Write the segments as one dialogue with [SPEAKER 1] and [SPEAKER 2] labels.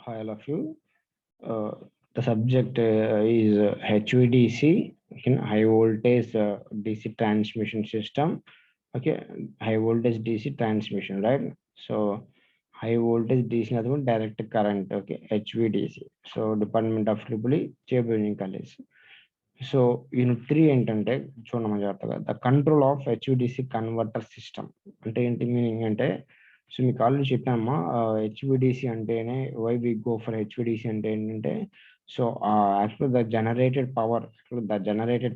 [SPEAKER 1] Hi, all of you. Uh, the subject is HVDC, okay, high voltage DC transmission system. Okay, high voltage DC transmission, right? So, high voltage DC nothing but direct current. Okay, HVDC. So, Department of Tripoli, Chebuning College. So unit 3 ఏంటంటే చూడమని జాగ్రత్తగా the control of HVDC converter system అంటే ఏంటి meaning అంటే so మీకు already చెప్పామా HVDC అంటేనే why we go for HVDC అంటే ఏంటంటే so actual the generated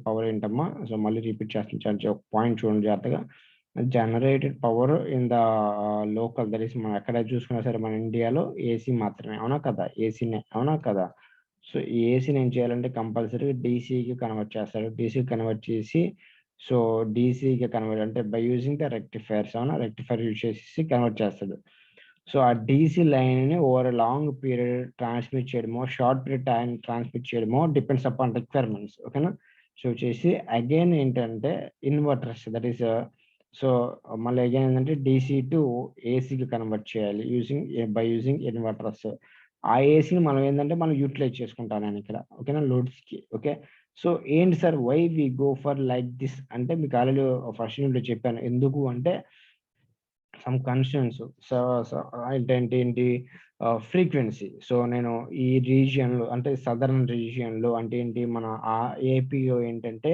[SPEAKER 1] power ఏంటమ్మా సో మళ్ళీ రిపీట్ చేస్తాను ఒక పాయింట్ చూడండి జాగ్రత్తగా generated power in the local that is మనం ఎక్కడ చూసుకున్నా సరే మన ఇండియాలో ఏసీ మాత్రమే అవునా కదా ఏసీనే అవునా కదా సో ఈ ఏసీని ఏం చేయాలంటే కంపల్సరీ డీసీకి కన్వర్ట్ చేస్తాడు డీసీకి కన్వర్ట్ చేసి సో డీసీకి కన్వర్ట్ అంటే బై యూజింగ్ ద రెక్టిఫైర్స్ అవునా రెక్టిఫైర్ యూజ్ చేసి కన్వర్ట్ చేస్తాడు సో ఆ డీసీ లైన్ని ఓవర్ లాంగ్ పీరియడ్ ట్రాన్స్మిట్ చేయడమో షార్ట్ పీరియడ్ టైం ట్రాన్స్మిట్ చేయడమో డిపెండ్స్ అపాన్ రిక్వైర్మెంట్స్ ఓకేనా సో వచ్చేసి అగైన్ ఏంటంటే ఇన్వర్టర్స్ దట్ ఈస్ సో మళ్ళీ అగైన్ ఏంటంటే డీసీ టు ఏసీకి కన్వర్ట్ చేయాలి యూజింగ్ ఇన్వర్టర్స్ ఆ ఏసీని మనం ఏంటంటే మనం యూటిలైజ్ చేసుకుంటాం నేను ఇక్కడ ఓకేనా లోడ్స్కి ఓకే సో ఏంటి sir why we go for like this అంటే మీకు ఆల్రెడీ ఫస్ట్ యూనిట్లో చెప్పాను ఎందుకు అంటే సమ్ కన్స్టెన్స్ సో ఏంటి ఫ్రీక్వెన్సీ సో నేను ఈ రీజియన్లో అంటే సదర్న్ రీజియన్లో అంటే ఏంటి మన ఆ ఏపీలో ఏంటంటే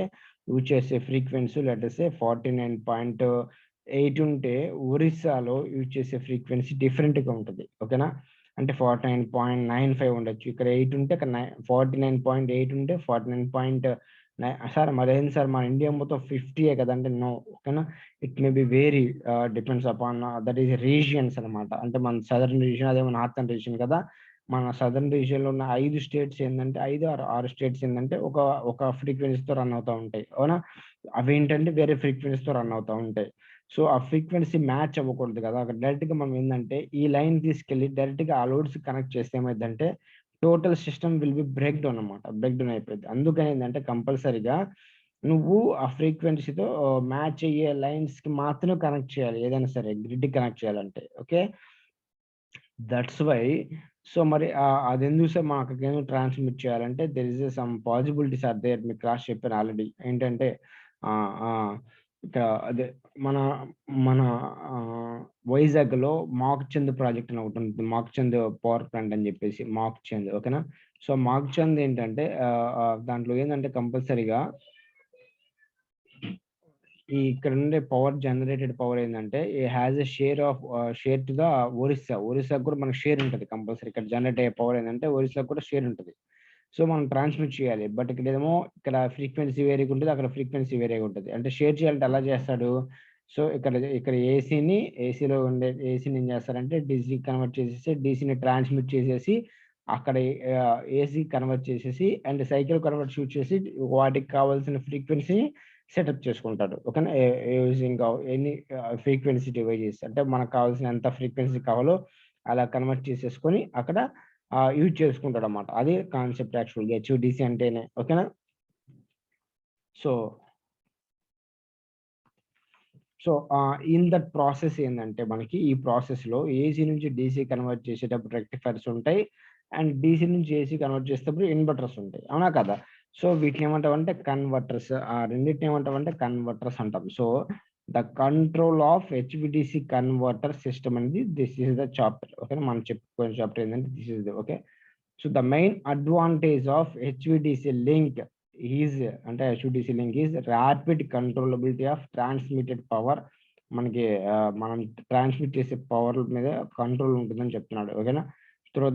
[SPEAKER 1] యూజ్ చేసే ఫ్రీక్వెన్సీ లెటర్సే 49.8 ఉంటే ఒరిస్సాలో యూజ్ చేసే ఫ్రీక్వెన్సీ డిఫరెంట్గా ఉంటుంది ఓకేనా అంటే 49.95 ఉండొచ్చు ఇక్కడ 8 ఉంటే ఇక్కడ 49.8 ఉంటే 49. సార్ మరేంటి సార్ మన ఇండియా మొత్తం 50 కదంటే నో ఓకేనా it may be vary depends upon that is regions అనమాట అంటే మన సదర్న్ రీజియన్ అదే మన నార్థన్ రీజియన్ కదా మన సదర్న్ రీజియన్ లో ఉన్న 5 స్టేట్స్ ఏంటంటే 5 or 6 స్టేట్స్ ఏంటంటే ఒక ఫ్రీక్వెన్సీతో రన్ అవుతూ ఉంటాయి అవునా అవి ఏంటంటే వేరే ఫ్రీక్వెన్సీతో రన్ అవుతూ ఉంటాయి సో ఆ ఫ్రీక్వెన్సీ మ్యాచ్ అవ్వకూడదు కదా అక్కడ డైరెక్ట్ గా మనం ఏంటంటే ఈ లైన్ తీసుకెళ్లి డైరెక్ట్ గా ఆ లోడ్స్ కనెక్ట్ చేస్తే ఏమైందంటే total system will be break down అనమాట బ్రేక్ డౌన్ అయిపోయింది అందుకని ఏంటంటే కంపల్సరీగా నువ్వు ఆ ఫ్రీక్వెన్సీతో మ్యాచ్ అయ్యే లైన్స్ కి మాత్రమే కనెక్ట్ చేయాలి ఏదైనా సరే గ్రిడ్ కనెక్ట్ చేయాలంటే ఓకే దట్స్ వై సో మరి అది ఎందుకు సార్ మనం అక్కడికి ట్రాన్స్మిట్ చేయాలంటే there is some possibilities are there మీకు క్లాస్ చెప్పాను ఆల్రెడీ ఏంటంటే ఇక్కడ అదే మన మన వైజాగ్ లో మాక్ చంద్ ప్రాజెక్ట్ అని ఒకటి ఉంటుంది మాక్ చంద్ పవర్ ప్లాంట్ అని చెప్పేసి మాక్ చంద్ ఓకేనా సో మాక్ చంద్ ఏంటంటే దాంట్లో ఏంటంటే కంపల్సరీగా ఈ ఇక్కడ ఉండే పవర్ జనరేటెడ్ పవర్ ఏంటంటే has a share to the ఒరిస్సాకు కూడా మనకు షేర్ ఉంటుంది కంపల్సరీ ఇక్కడ జనరేట్ అయ్యే పవర్ ఏంటంటే ఒరిస్సాకు కూడా షేర్ ఉంటుంది సో మనం ట్రాన్స్మిట్ చేయాలి బట్ ఇక్కడ ఏమో ఇక్కడ ఫ్రీక్వెన్సీ వేరేగా ఉంటుంది అక్కడ ఫ్రీక్వెన్సీ వేరేగా ఉంటుంది అంటే షేర్ చేయాలంటే ఎలా చేస్తాడు సో ఇక్కడ ఏసీలో ఉండే ఏసీని ఏం చేస్తారంటే డీసీ కన్వర్ట్ చేసేసి డీసీని ట్రాన్స్మిట్ చేసేసి అక్కడ ఏసీ కన్వర్ట్ చేసేసి అండ్ సైకిల్ కన్వర్ట్ షూట్ చేసి వాటికి కావాల్సిన ఫ్రీక్వెన్సీ సెటప్ చేసుకుంటాడు ఓకేనా యూజింగ్ ఎనీ ఫ్రీక్వెన్సీ డివైజెస్ అంటే మనకు కావాల్సిన ఎంత ఫ్రీక్వెన్సీ కావాలో అలా కన్వర్ట్ చేసేసుకొని అక్కడ యూజ్ చేసుకుంటాడు అనమాట అదే కాన్సెప్ట్ యాక్చువల్గా హెచ్డిసి అంటేనే ఓకేనా so so in that process ఏంటంటే మనకి ఈ ప్రాసెస్ లో ఏసీ నుంచి డీసీ కన్వర్ట్ చేసేటప్పుడు రెక్టిఫైర్స్ ఉంటాయి అండ్ డీసీ నుంచి ఏసీ కన్వర్ట్ చేసేటప్పుడు ఇన్వర్టర్స్ ఉంటాయి అవునా కదా సో వీటిని ఏమంటామంటే కన్వర్టర్స్ ఆ రెండింటిని ఏమంటామంటే కన్వర్టర్స్ అంటాం so the control of HVDC converter system అనేది this is the chapter okay మనం చెప్పుకునే చాప్టర్ ఏంటంటే this is the okay so the main advantage of HVDC link అంటే HDC link is rapid controllability of transmitted power మనకి మనం transmit చేసే power మీద control ఉంటుందని చెప్తున్నాడు ఓకేనా through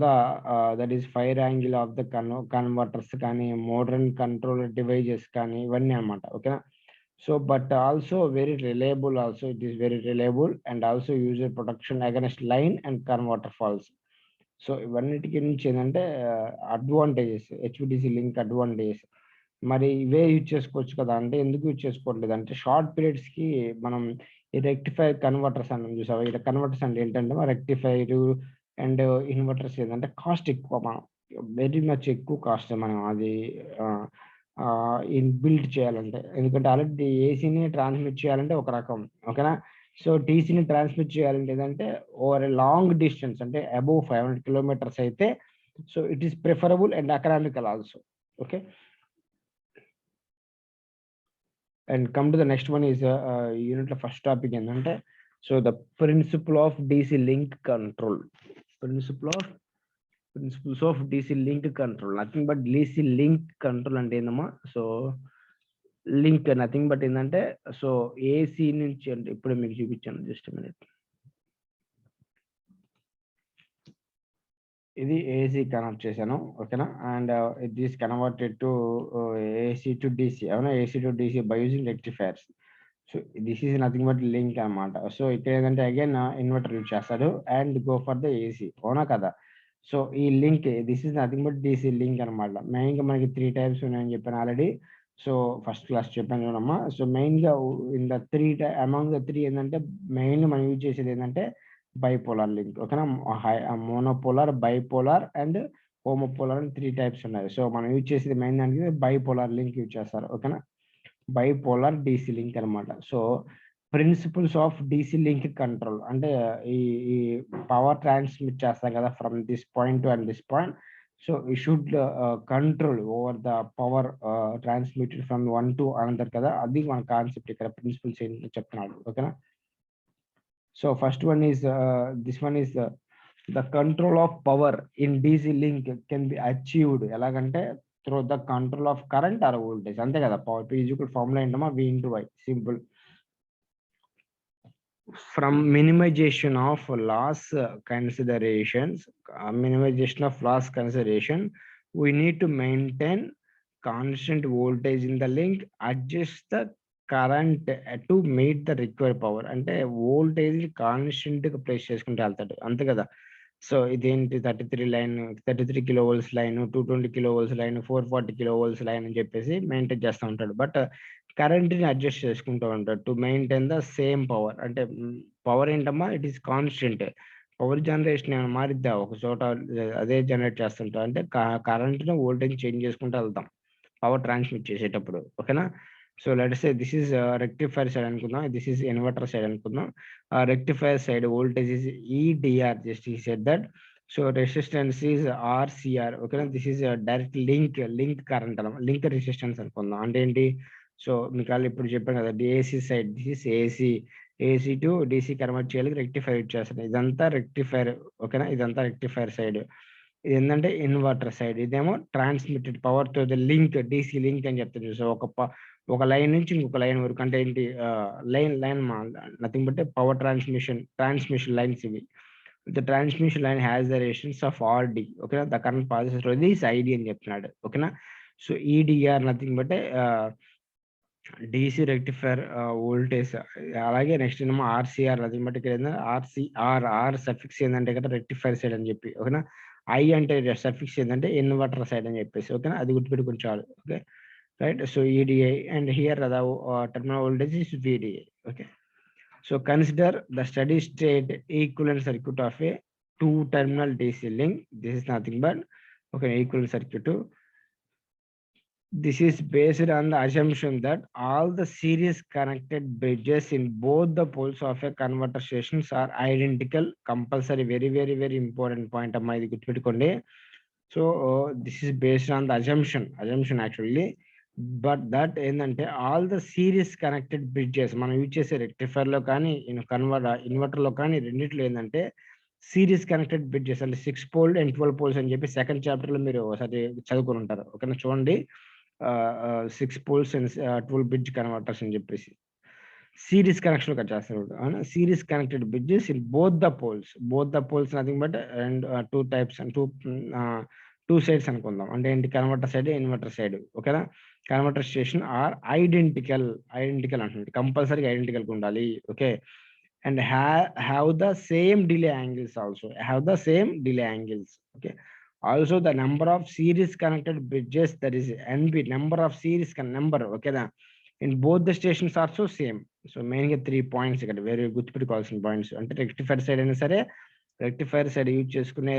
[SPEAKER 1] that is fire angle of the converters కానీ మోడర్న్ కంట్రోల్ డివైజెస్ కానీ ఇవన్నీ అనమాట ఓకేనా so but also very reliable also it is very reliable and also user protection against line and converter falls so ఇవన్నిటికి నుంచి ఏంటంటే advantages HDC link advantages మరి ఇవే యూజ్ చేసుకోవచ్చు కదా అంటే ఎందుకు యూజ్ చేసుకోవట్లేదు అంటే షార్ట్ పీరియడ్స్ కి మనం ఈ రెక్టిఫైర్ కన్వర్టర్స్ అన్నాం చూసావా ఇక్కడ కన్వర్టర్స్ అంటే ఏంటంటే రెక్టిఫైర్ అండ్ ఇన్వర్టర్స్ ఏంటంటే కాస్ట్ ఎక్కువ మనం వెరీ మచ్ ఎక్కువ కాస్ట్ మనం అది బిల్డ్ చేయాలంటే ఎందుకంటే ఆల్రెడీ ఏసీని ట్రాన్స్మిట్ చేయాలంటే ఒక రకం ఓకేనా సో టీసీని ట్రాన్స్మిట్ చేయాలంటే ఏంటంటే ఓవర్ ఎ లాంగ్ డిస్టెన్స్ అంటే అబోవ్ 500 కిలోమీటర్స్ అయితే so it is preferable and economical also. Okay, and come to the next one is యూనిట్లో ఫస్ట్ టాపిక్ ఏంటంటే so the principle of DC link control. Principles of DC link control nothing but DC link control అంటే ఏందమ్మా, so link nothing but ఏంటంటే so AC నుంచి అంటే ఇప్పుడే మీకు చూపించాను, జస్ట్ మినిట్. ఇది ఏసీ కనెక్ట్ చేశాను, ఓకేనా, and it is converted to AC to DC, అవునా, AC to DC by using rectifiers. So this is nothing but link అనమాట. సో ఇక్కడ ఏంటంటే అగైన్ ఇన్వర్టర్ యూజ్ చేస్తాడు and go for the AC, అవునా కదా. So ఈ link this is nothing but DC link అనమాట. మెయిన్గా మనకి 3 టైప్స్ ఉన్నాయని చెప్పాను ఆల్రెడీ. సో ఫస్ట్ క్లాస్ చెప్పాను చూడమ్మా. సో మెయిన్గా ఇన్ ద 3 అమాంగ్ ద 3 ఏంటంటే మెయిన్ మనం యూజ్ చేసేది ఏంటంటే బైపోలార్ లింక్, ఓకేనా. మోనోపోలార్, బైపోలార్ అండ్ హోమోపోలార్ అని 3 టైప్స్ ఉన్నాయి. సో మనం యూజ్ చేసేది మెయిన్ దానికి బైపోలార్ లింక్ యూజ్ చేస్తారు, ఓకేనా. బైపోలార్ డీసీ లింక్ అనమాట. So principles of DC link control అంటే ఈ ఈ పవర్ ట్రాన్స్మిట్ చేస్తాం కదా from this point to and this point. So ఈ should control over the power transmitted from one to another కదా, అది మన కాన్సెప్ట్ ఇక్కడ ప్రిన్సిపల్స్ ఏంటో చెప్తున్నాడు, ఓకేనా. So first one is this one is the control of power in DC link can be achieved ఎలాగంటే through the control of current or voltage, అంతే కదా. పవర్ P ఈక్వల్ ఫార్ములా ఏంటమ్మా, V into Y, simple. From minimization of loss considerations, we need to maintain constant voltage in the link, adjust the current to meet the required power. అంటే voltage constant గా place చేసుకుంటూ వెళ్తాడు, అంతే కదా. So ఇదేంటి 33 line, 33 kilo volts line, 220 kilo volts line, 440 kilo volts line అని చెప్పేసి maintain చేస్తూ ఉంటాడు. బట్ కరెంట్ ని అడ్జస్ట్ చేసుకుంటూ ఉంటాడు to maintain the same power. అంటే పవర్ ఏంటమ్మా, it is constant. Power generation ఏమైనా మారిద్దా, ఒక చోట అదే జనరేట్ చేస్తుంటాం. అంటే కరెంట్ ని వోల్టేజ్ చేంజ్ చేసుకుంటూ వెళ్తాం పవర్ ట్రాన్స్మిట్ చేసేటప్పుడు, ఓకేనా. So let's say this is rectifier side అనుకుందాం, దిస్ ఈస్ ఇన్వర్టర్ సైడ్ అనుకుందాం. Rectifier side voltage is EDR, just ఈ said that. So resistance is RCR, ఓకేనా. This is direct link current అన్నమాట, link resistance అనుకుందాం. అంటే ఏంటి, సో మీకు వాళ్ళు ఇప్పుడు చెప్పాను కదా, AC side this is AC to DC convert చేయాలి, రెక్టిఫైర్ యూజ్ చేస్తాను. ఇదంతా రెక్టిఫైర్, ఓకేనా, ఇదంతా రెక్టిఫైర్ సైడ్. ఇది ఏంటంటే ఇన్వర్టర్ సైడ్, ఇదేమో transmitted power to the link, DC link అని చెప్తుంది. సో ఒక లైన్ నుంచి ఇంకొక లైన్ వరకు, అంటే ఏంటి line nothing but power transmission lines ఇవి. The transmission line has the resistance of RD, ఓకేనా. The current passes through this ID అని చెప్తున్నాడు, ఓకేనా. So EDR nothing but DC rectifier voltage. అలాగే నెక్స్ట్ ఏమో RCR, నథింగ్ బట్ ఇక్కడ R suffix ఏంటంటే ఇక్కడ రెక్టిఫైర్ సైడ్ అని చెప్పి, ఓకేనా. I అంటే సఫిక్స్ ఏంటంటే ఇన్వర్టర్ సైడ్ అని చెప్పేసి, ఓకేనా. అది గుర్తుపెట్టుకుని చాలు, okay, right. So EDI and here the terminal voltage is VDI, okay. So consider the steady state equivalent circuit of a 2-terminal DC link. This is nothing but okay equivalent circuit. This is based on the assumption that all the series connected bridges in both the poles of a converter stations are identical. Compulsory, very important point amma idi gurtupetukondi. So this is based on the assumption actually. But that ఏంటంటే all the series connected bridges మనం use చేసే rectifier లో కానీ inverter లో కానీ రెండిట్లో ఏంటంటే series connected bridges అంటే 6 పోల్ అండ్ 12 పోల్స్ అని చెప్పి సెకండ్ చాప్టర్ లో మీరు ఒకసారి చదువుకుని ఉంటారు, ఓకేనా. చూడండి 6 పోల్స్ అండ్ 12 బ్రిడ్జ్ కన్వర్టర్స్ అని చెప్పేసి సిరీస్ కనెక్షన్ కట్ చేస్తారు. Series connected bridges in both the poles nothing but and 2 types and 2 sides అనుకుందాం. అంటే ఏంటి, కన్వర్టర్ సైడ్, ఇన్వర్టర్ సైడ్, ఓకేనా. కన్వర్టర్ స్టేషన్ ఆర్ ఐడెంటికల్ అంటుంది, కంపల్సరీగా ఐడెంటికల్ ఉండాలి, okay. And have the same delay angles okay. Also the number of series connected bridges, that is NB, number of series number, ఓకేనా, in both the stations also same. So main గా 3 points ఇక్కడ వేరే గుర్తుపెట్టుకోవాల్సిన points. అంటే rectifier side అయినా సరే, rectifier side use చేసుకునే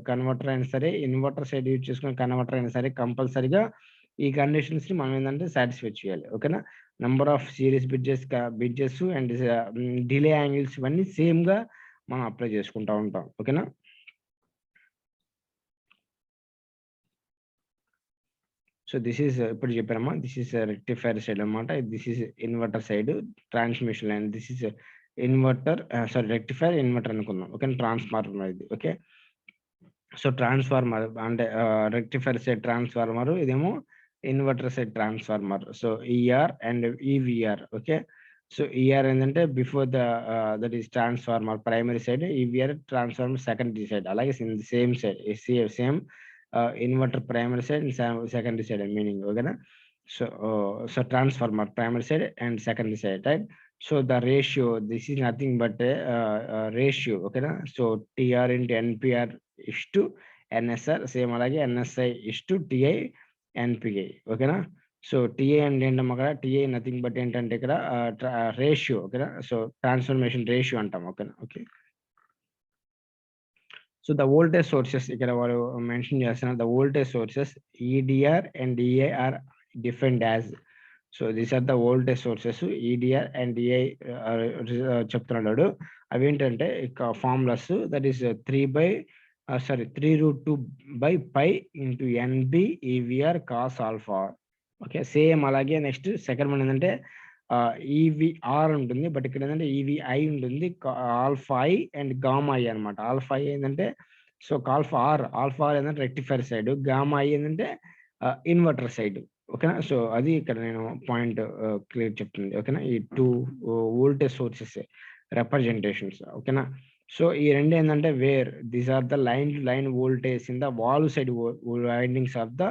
[SPEAKER 1] converter అయినా సరే, ఇన్వర్టర్ సైడ్ యూజ్ చేసుకునే కన్వర్టర్ అయినా సరే, కంపల్సరీగా ఈ కండిషన్స్ ని మనం ఏంటంటే సాటిస్ఫై చేయాలి, ఓకేనా. Number of series బిడ్జెస్ and delay angles ఇవన్నీ సేమ్ గా మనం అప్లై చేసుకుంటా ఉంటాం. ఓకేనా. సో దిస్ ఈస్ ఇప్పుడు చెప్పారమ్మా, దిస్ ఈస్ రెక్టిఫైర్ సైడ్ అనమాట, this is inverter side transmission line, this is inverter sorry rectifier inverter అనుకుందాం. ఓకే, ట్రాన్స్ఫార్మర్ ఇది. ఓకే, సో ట్రాన్స్ఫార్మర్ అంటే రెక్టిఫైర్ సైడ్ ట్రాన్స్ఫార్మర్, ఇదేమో inverter side transformer. So ER and EVR. Okay, so ER ఏంటంటే before that is transformer primary side, EVR transformer secondary side. అలాగే same side same inverter primary side and secondary side meaning. ఓకేనా. So transformer primary side and secondary side, right. So the ratio, this is nothing but a ratio. ఓకేనా. So TR into NPR is to NSR, same అలాగే NSI is to TI NPI. ఓకేనా. So TA అంటే ఏంటమ్మా, అక్కడ TA nothing but ఏంటంటే ఇక్కడ ratio. ఓకేనా. So transformation ratio అంటాం. ఓకేనా. Okay, so the voltage sources ఇక్కడ వాళ్ళు మెన్షన్ చేస్తున్నారు, the voltage sources EDR and EI are different as. So these are the voltage sources EDR and EI చెప్తున్నాడు. అవి ఏంటంటే ఇక formulas, that is 3√2/π into NB EVR cos alpha. Okay, same అలాగే next second one ఏంటంటే EVR ఉంటుంది, but ఇక్కడ ఏంటంటే EVI ఉంటుంది, alpha I and gamma I అనమాట. ఆల్ఫా ఐ ఏంటంటే సో ఆల్ఫా ఆర్ ఏంటంటే రెక్టిఫైర్ సైడ్, గామా ఐ ఏంటంటే ఇన్వర్టర్ సైడ్. ఓకేనా. సో అది ఇక్కడ నేను పాయింట్ క్లియర్ చెప్తుంది. ఓకేనా, ఈ 2 వోల్టేజ్ సోర్సెస్ రిప్రజెంటేషన్స్. ఓకేనా. సో ఈ రెండు ఏంటంటే where these are the line voltage in the valve side windings of the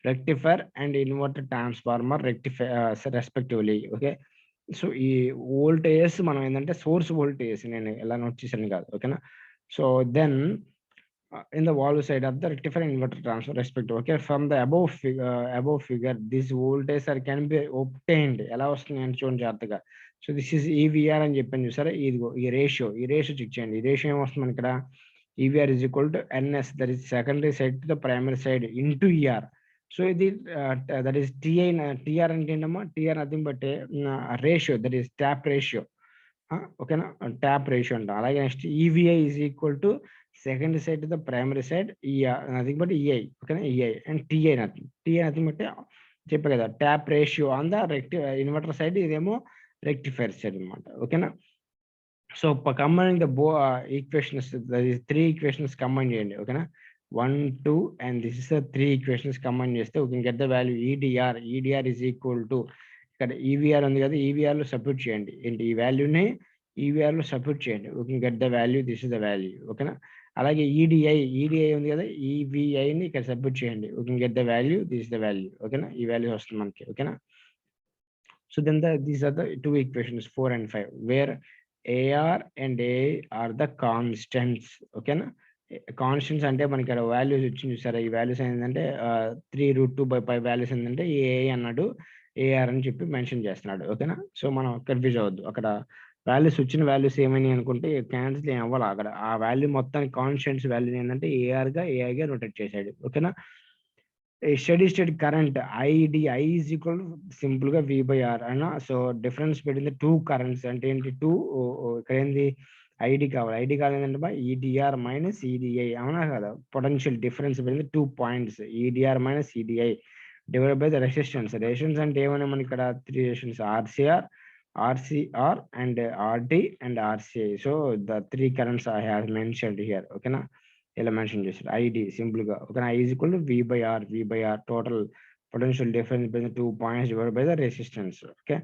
[SPEAKER 1] rectifier and inverter transformer respectively. Okay, so ఈ వోల్టేజెస్ మనం ఏంటంటే సోర్స్ వోల్టేజ్ నేను ఎలా నోట్ చేశాను కాదు. ఓకేనా. So then in the valve side of the rectifier inverter transfer respective. Okay, from the above figure this voltage can be obtained. ఎలా వస్తుంది అంటే చూడండి జాగ్రత్తగా. సో దిస్ ఇస్ EVR అని చెప్పాను చూసారా, ఇదిగో ఈ రేషియో చెక్ చేయండి. ఈ రేషియో ఏమొస్తుంది ఇక్కడ, EVR is equal to NS, that is secondary side to the primary side into ER. So ఇది that is TR అంటే ఏంటమ్మా, TR nothing but ratio, that is tap ratio. ఓకేనా, ట్యాప్ రేషియో అంట. అలాగే next EVI is equal to second side to the primary side nothing but EI. ఓకేనా, EI and TI nothing but చెప్పే కదా tap ratio on the inverter side, ఇదేమో rectifier side అనమాట. ఓకేనా. So combining the equations, 3 equations combine చేయండి. ఓకేనా, 1 2 and this is 3 equations combine చేస్తే we can get the value EDR is equal to, ఇక్కడ EVR ఉంది కదా, EVR లో సబ్స్టిట్యూట్ చేయండి. ఏంటి ఈ వాల్యూని EVR లో సబ్స్టిట్యూట్ చేయండి, we can get the value, this is the value. ఓకేనా. అలాగే EDI ఉంది కదా, EVI ని ఇక్కడ సబ్స్టిట్యూట్ చేయండి, we can get the value, this is the value. ఓకేనా, ఈ వాల్యూ వస్తుంది మనకి. ఓకేనా. So then these are the 2 equations 4 and 5 where AR and AI are the constants. ఓకేనా, కాన్స్టెంట్స్ అంటే మనకి ఇక్కడ వాల్యూస్ వచ్చింది చూసారా, ఈ వాల్యూస్ ఏంటంటే 3√2/π వాల్యూస్ ఏంటంటే AI అన్నాడు, AR అని చెప్పి మెన్షన్ చేస్తున్నాడు. ఓకేనా. సో మనం కన్ఫ్యూజ్ అవ్వద్దు, అక్కడ వాల్యూస్ వచ్చిన వాల్యూస్ ఏమని అనుకుంటే క్యాన్సిల్ ఏం అవ్వాలి, అక్కడ ఆ వాల్యూ మొత్తానికి కాన్స్టెంట్స్ వాల్యూ ఏంటంటే AI గా రొటేట్ చేశాడు. ఓకేనా. Steady state current I is equal to simple గా V/R అన్న. So difference between the 2 currents అంటే ఏంటి, 2 ఇక్కడ ఏంది ఐడి కావాలి ఏంటంటే EDR మైనస్ EDI, అవునా కదా. Potential difference between 2 points EDR minus EDI divide by the resistance అంటే ఏమైనా మనకి ఇక్కడ 3 resistance RCR and RD and RCI. So the 3 currents I have mentioned here. ఓకేనా, ఇలా మెన్షన్ చేశారు. ID సింపుల్ గా. ఓకేనా, I is equal to V/R total potential difference between 2 points divide by the resistance. Okay,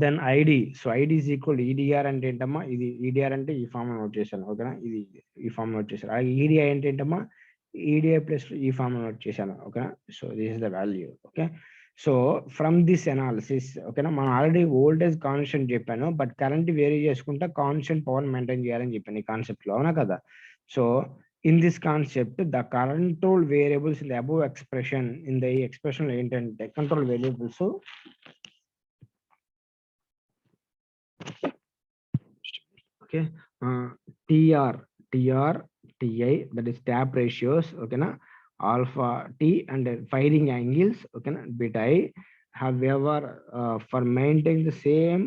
[SPEAKER 1] then ID. So ID is equal to EDR అంటే ఏంటమ్మా, ఇది EDR అంటే ఈ ఫామ్ నోట్ చేశాను. ఓకేనా, ఇది ఈ ఫామ్ నోట్ చేశాను. అలాగే EDI అంటే ఏంటమ్మా, EDI ప్లస్ ఈ ఫామ్ నోట్ చేశాను. ఓకేనా. So this is the value. Okay, so from this analysis, ఓకేనా, మనం ఆల్రెడీ వోల్టేజ్ కాన్స్టెంట్ చెప్పాను, బట్ కరెంట్ వేరీ చేసుకుంటా కాన్స్టెంట్ పవర్ మెయింటైన్ చేయాలని చెప్పాను ఈ కాన్సెప్ట్ లో, అవునా కదా. So in this concept the control variables in the above expression, in the expression ఏంటంటే control variables okay, TR TI, that is tap ratios. ఓకేనా, alpha T and firing angles. ఓకేనా, beta I however, for maintaining the same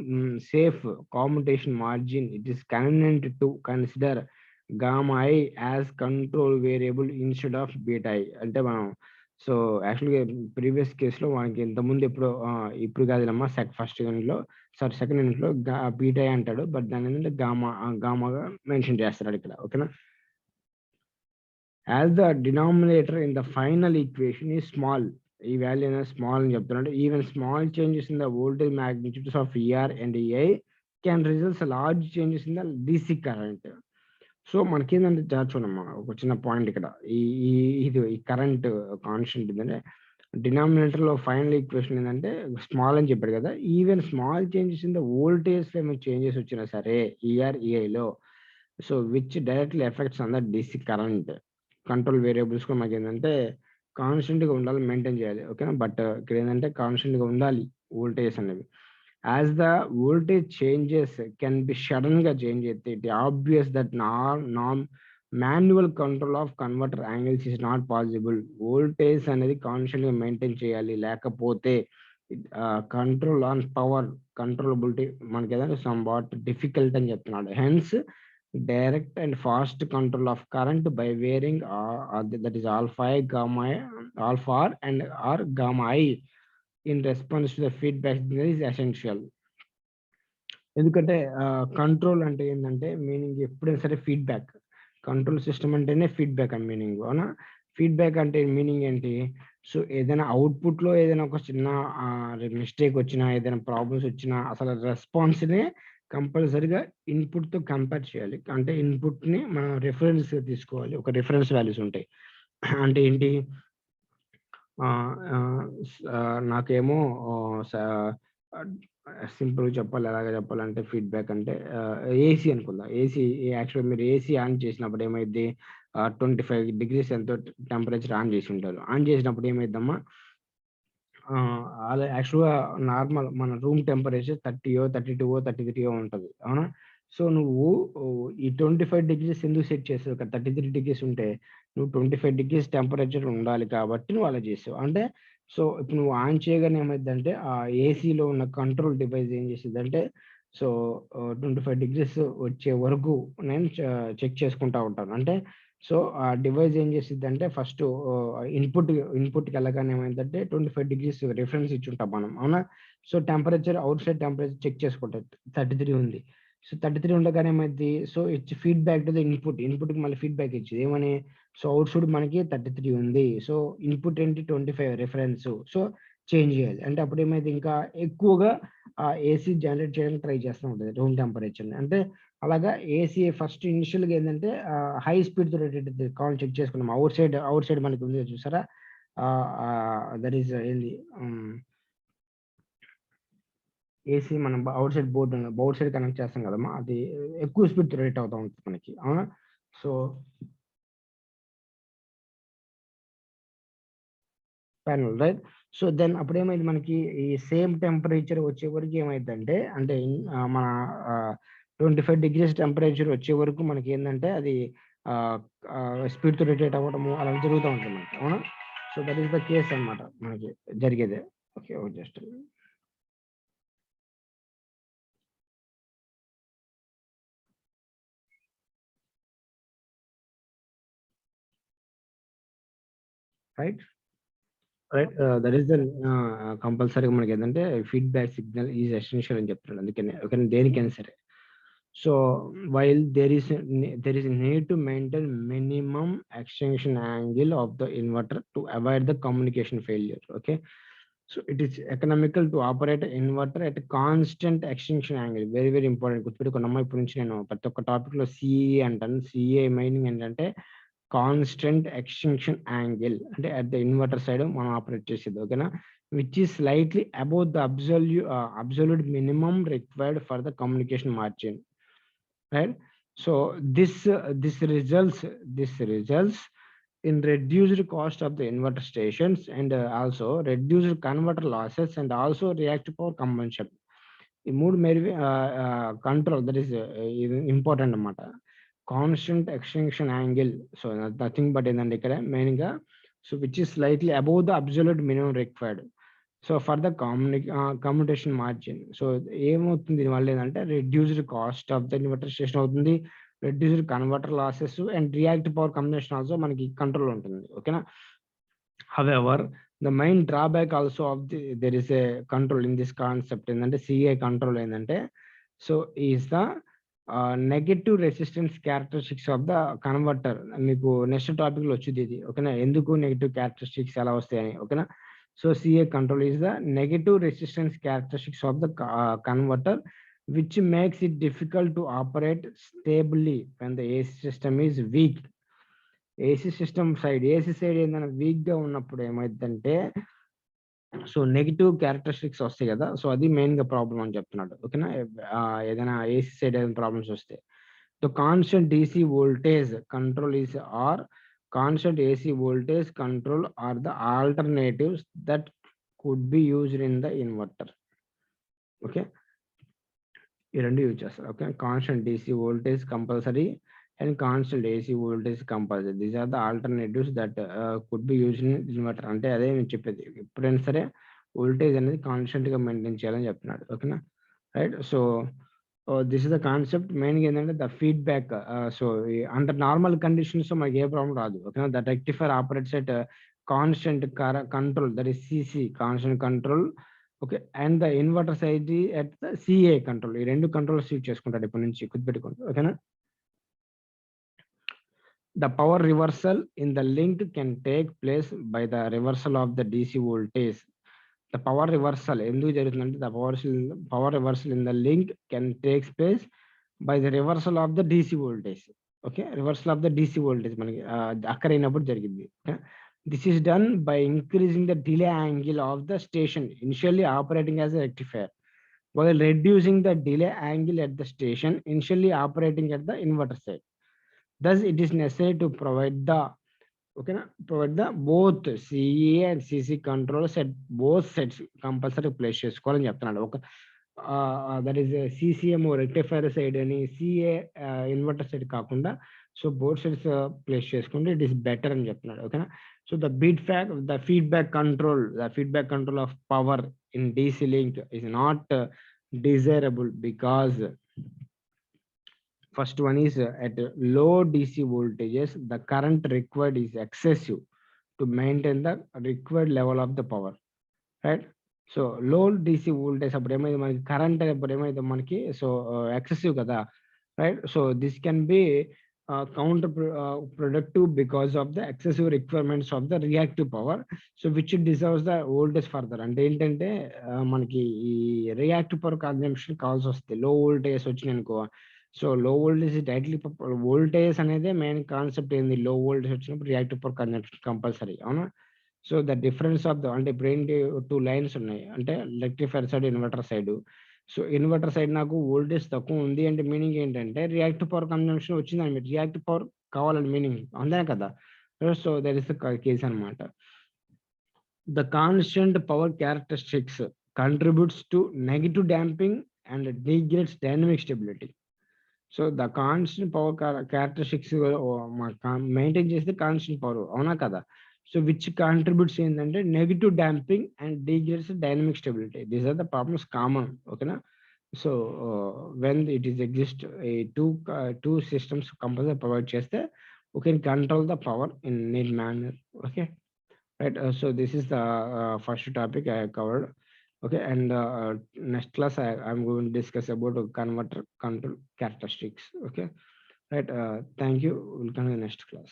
[SPEAKER 1] safe commutation margin, it is convenient to consider gamma I as control variable instead of beta I. అంటే మనం so యాక్చువల్గా previous కేసులో మనకి ఇంతకుముందు ఇప్పుడు కాదులమ్మా first యూనిట్లో సెకండ్ యూనిట్లో బీటా అంటాడు, బట్ దాని ఏంటంటే గామాగా మెన్షన్ చేస్తాడు ఇక్కడ. ఓకేనా? As the denominator in the final equation ఈ స్మాల్, ఈ వాల్యూ అనేది స్మాల్ అని చెప్తున్నాడు. Even small changes in the voltage magnitudes of ER and EI can results large changes in the DC current. So మనకి ఏంటంటే చూడమ్మా ఒక చిన్న పాయింట్ ఇక్కడ, ఈ కరెంట్ కాన్స్టెంట్ ఏంటంటే డినామినేటర్ లో ఫైనల్ ఈక్వేషన్ ఏంటంటే స్మాల్ అని చెప్పాడు కదా, even small changes in the voltage లో ఏమైనా చేంజెస్ వచ్చినా సరే ఈఆర్ ఈఐలో, so which directly effects on the DC current, control variables కూడా మనకి ఏంటంటే కాన్స్టెంట్ గా ఉండాలి, మెయింటైన్ చేయాలి. ఓకేనా? బట్ ఇక్కడ ఏంటంటే కాన్స్టెంట్ గా ఉండాలి వోల్టేజ్ అనేవి. As the voltage changes can be sudden గా చేంజ్ అయితే it obvious that manual control of converter angles is not possible. Voltage అనేది కాన్స్టెంట్ గా మెయింటైన్ చేయాలి, లేకపోతే కంట్రోల్ ఆన్ పవర్ కంట్రోలబిలిటీ మనకి ఏదైనా సమ్ వాట్ డిఫికల్ట్ అని చెప్తున్నాడు. Hence direct and fast control of current by varying that is alpha I gamma alpha R and R gamma I in response to the feedback is essential. ఎందుకంటే control అంటే ఏంటంటే meaning ఎప్పుడైనా సరే feedback, control system అంటేనే feedback అని meaning. అవునా? Feedback అంటే meaning ఏంటి? సో ఏదైనా అవుట్పుట్ లో ఏదైనా ఒక చిన్న మిస్టేక్ వచ్చినా, ఏదైనా ప్రాబ్లమ్స్ వచ్చినా అసలు రెస్పాన్స్ నే కంపల్సరిగా ఇన్పుట్ తో కంపేర్ చేయాలి. అంటే ఇన్పుట్ ని మనం రిఫరెన్స్ తీసుకోవాలి, ఒక రిఫరెన్స్ వాల్యూస్ ఉంటాయి. అంటే ఏంటి? నాకేమో సింపుల్ చెప్పాలి, ఎలాగ చెప్పాలంటే ఫీడ్బ్యాక్ అంటే ఏసీ అనుకుందాం. ఏసీ యాక్చువల్ మీరు ఏసీ ఆన్ చేసినప్పుడు ఏమైంది, 25 degrees ఎంతో టెంపరేచర్ ఆన్ చేసి ఉంటారు. ఆన్ చేసినప్పుడు ఏమైందమ్మా, అలా యాక్చువల్గా నార్మల్ మన రూమ్ టెంపరేచర్ 30, 32, 33 ఉంటుంది. అవునా? సో నువ్వు ఈ 25 degrees ఎందుకు సెట్ చేసావు? 33 degrees ఉంటే నువ్వు 25 degrees టెంపరేచర్ ఉండాలి కాబట్టి నువ్వు అలా చేసావు. అంటే సో ఇప్పుడు నువ్వు ఆన్ చేయగానే ఏమైందంటే ఆ ఏసీలో ఉన్న కంట్రోల్ డివైస్ ఏం చేసిందంటే, సో 25 degrees వచ్చే వరకు నేను చెక్ చేసుకుంటా ఉంటాను. అంటే సో ఆ డివైస్ ఏం చేసిద్దంటే ఫస్ట్ ఇన్పుట్కి వెళ్ళగానే ఏమైందంటే 25 degrees రిఫరెన్స్ ఇచ్చుంటాం మనం. అవునా? So temperature outside temperature check చేసుకుంటాం, 33 ఉంది. సో 33 ఉండగానే ఏమైంది, so it's feedback to the input కి మళ్ళీ ఫీడ్బ్యాక్ ఇచ్చింది ఏమని, సో అవుట్ సైడ్ మనకి 33 ఉంది, సో ఇన్పుట్ ఏంటి 25 రిఫరెన్స్, సో చేంజ్ చేయాలి. అంటే అప్పుడు ఏమైంది, ఇంకా ఎక్కువగా ఏసీ జనరేట్ చేయడానికి ట్రై చేస్తూ ఉంటుంది రూమ్ టెంపరేచర్. అంటే అలాగా ఏసీ ఫస్ట్ ఇనిషియల్ గా ఏంటంటే హై స్పీడ్ తో కాల్ చెక్ చేసుకున్నాం. అవుట్ సైడ్ మనకి ఉంది చూసారా, దట్ ఈస్ ఏంది ఏసీ మనం out side out side connect చేస్తాం కదమ్మా, అది ఎక్కువ స్పీడ్ రొటేట్ అవుతా ఉంటుంది మనకి. అవునా? So panel right. So then అప్పుడు ఏమైంది, మనకి ఈ సేమ్ టెంపరేచర్ వచ్చే వరకు ఏమైందంటే, అంటే మన 25 degrees టెంపరేచర్ వచ్చే వరకు మనకి ఏంటంటే అది స్పీడ్ తో రొటేట్ అవ్వడము అలా జరుగుతూ ఉంటుంది మనకి. అవునా? So that is the case అన్నమాట మనకి జరిగేది. Okay, just right right. That is the కంపల్సరీగా మనకి ఏంటంటే ఫీడ్బ్యాక్ సిగ్నల్ ఈజ్ ఎసెన్షియల్ అని చెప్తున్నాడు. అందుకనే ఓకే దేనికైనా సరే. So while there is need to maintain minimum extinction angle of the inverter to avoid the communication failure. Okay, so it is economical to operate an inverter at a constant extinction angle. Very very important. గుర్తుపెట్టుకున్నామా? ఇప్పటి నుంచి నేను ప్రతి ఒక్క topic లో CE అంటాను. CA mining ఏంటంటే constant extension angle, అంటే at the inverter side మనం ఆపరేట్ చేసేది. ఓకేనా? Which is slightly above the absolute minimum required for the communication margin. Right? So this results in reduced cost of the inverter stations and also reduced converter losses and also reactive power consumption. ఈ మూడు మేరీ control that is important అన్నమాట. Constant extension angle, so nothing but ఏంటంటే ఇక్కడ main గా, so which is slightly above the absolute minimum required. So for the commutation margin, so ఏమవుతుంది దీనివల్ల ఏంటంటే reduced cost of the inverter station అవుతుంది, reduced converter losses and reactive power combination also మనకి control ఉంటుంది. ఓకేనా. However, the main drawback also of there is a control in this concept ఏంటంటే CA control ఏంటంటే so is the negative resistance characteristics of the converter. మీకు next topic లో వచ్చింది ఇది. ఓకేనా, ఎందుకు నెగటివ్ క్యారెక్టరిస్టిక్స్ ఎలా వస్తాయని. ఓకేనా. So CA control is the negative resistance characteristics of the converter, which makes it difficult to operate stably when the AC system is weak. AC side ఏదైనా వీక్ గా ఉన్నప్పుడు ఏమైందంటే సో నెగిటివ్ క్యారెక్టరిస్టిక్స్ వస్తాయి కదా, so అది main గా problem అని చెప్తున్నాడు. ఓకేనా. ఏదైనా ఏసీ సైడ్ ఏదైనా ప్రాబ్లమ్స్ వస్తే the constant DC voltage control is or constant AC voltage control or the alternatives that could be used in the inverter. Okay, ఈ రెండు యూజ్ చేస్తారు. Okay, constant DC voltage compulsory and constant AC voltage compulsory. These are the alternatives that could be used in inverter. అంటే అదే నేను చెప్పేది, ఎప్పుడైనా సరే voltage అనేది కాన్స్టెంట్ గా మెయింటైన్ చేయాలని చెప్తున్నాడు. ఓకేనా, right. So this is the concept. మెయిన్గా ఏంటంటే the feedback. So under normal conditions మనకి ఏ ప్రాబ్లం రాదు. ఓకేనా, the rectifier operates at constant control, that is CC constant control. Okay, and the inverter side at the CA control. ఈ రెండు controls use చేసుకుంటాడు ఇప్పటి నుంచి, గుర్తుపెట్టుకోండి. ఓకేనా. The power reversal in the link can take place by the reversal of the DC voltage. The power reversal ఎందుకు జరుగుతుందంటే the power reversal in the link can take place by the reversal of the DC voltage. Okay, reversal of the DC voltage మనకి అక్కరైనప్పుడు జరిగింది. This is done by increasing the delay angle of the station initially operating as a rectifier while reducing the delay angle at the station initially operating at the inverter side. Thus, it is necessary to provide the both CA and CC controls at both sets compulsory place చేసుకోవాలని చెప్తున్నాడు. ఒక that is CCM rectifier side అని CA inverter side కాకుండా so both sides place చేసుకుంటే it is better అని చెప్తున్నాడు. ఓకేనా. So the feedback control of power in DC link is not desirable because first one is at low DC voltages, the current required is excessive to maintain the required level of the power, right? So low DC voltage అప్పుడు ఏమైంది మనకి current అప్పుడు ఏమైంది మనకి so excessive కదా, right. So this can be counter productive because of the excessive requirements of the reactive power, so which deserves the voltage further. అంటే ఏంటంటే మనకి ఈ రియాక్టివ్ పవర్ కన్జంప్షన్ కావాల్సి వస్తుంది లో వోల్టేజ్ వచ్చినాయి అనుకో. సో లో వోల్టేజ్ డైరెక్ట్లీ వోల్టేజ్ అనేది మెయిన్ కాన్సెప్ట్ ఏంది, లో వోల్టేజ్ వచ్చినప్పుడు రియాక్టివ్ పవర్ కన్జంప్షన్ కంపల్సరీ, అవునా. So the difference of the అంటే ఇప్పుడు ఏంటి టూ లైన్స్ ఉన్నాయి అంటే rectifier side inverter side. So inverter side నాకు వోల్టేజ్ తక్కువ ఉంది అంటే మీనింగ్ ఏంటంటే రియాక్టివ్ పవర్ కన్జంప్షన్ వచ్చిందని మీరు రియాక్టివ్ పవర్ కావాలని మీనింగ్ అంతే కదా. So that is the case అనమాట. The constant power characteristics contributes to negative damping and degrades dynamic stability. So the constant power characteristics maintain చేస్తే కాన్స్టెంట్ పవర్, అవునా కదా. So which contributes ఏంటంటే negative damping and degrades dynamic stability. These are the problems common. ఓకేనా. So when it is exist two systems compulsory provide చేస్తే we can control the power in need manner. Okay, right. So this is the first topic I covered. Okay, and next class I'm going to discuss about converter control characteristics. Okay, right. Thank you. We'll come in the next class.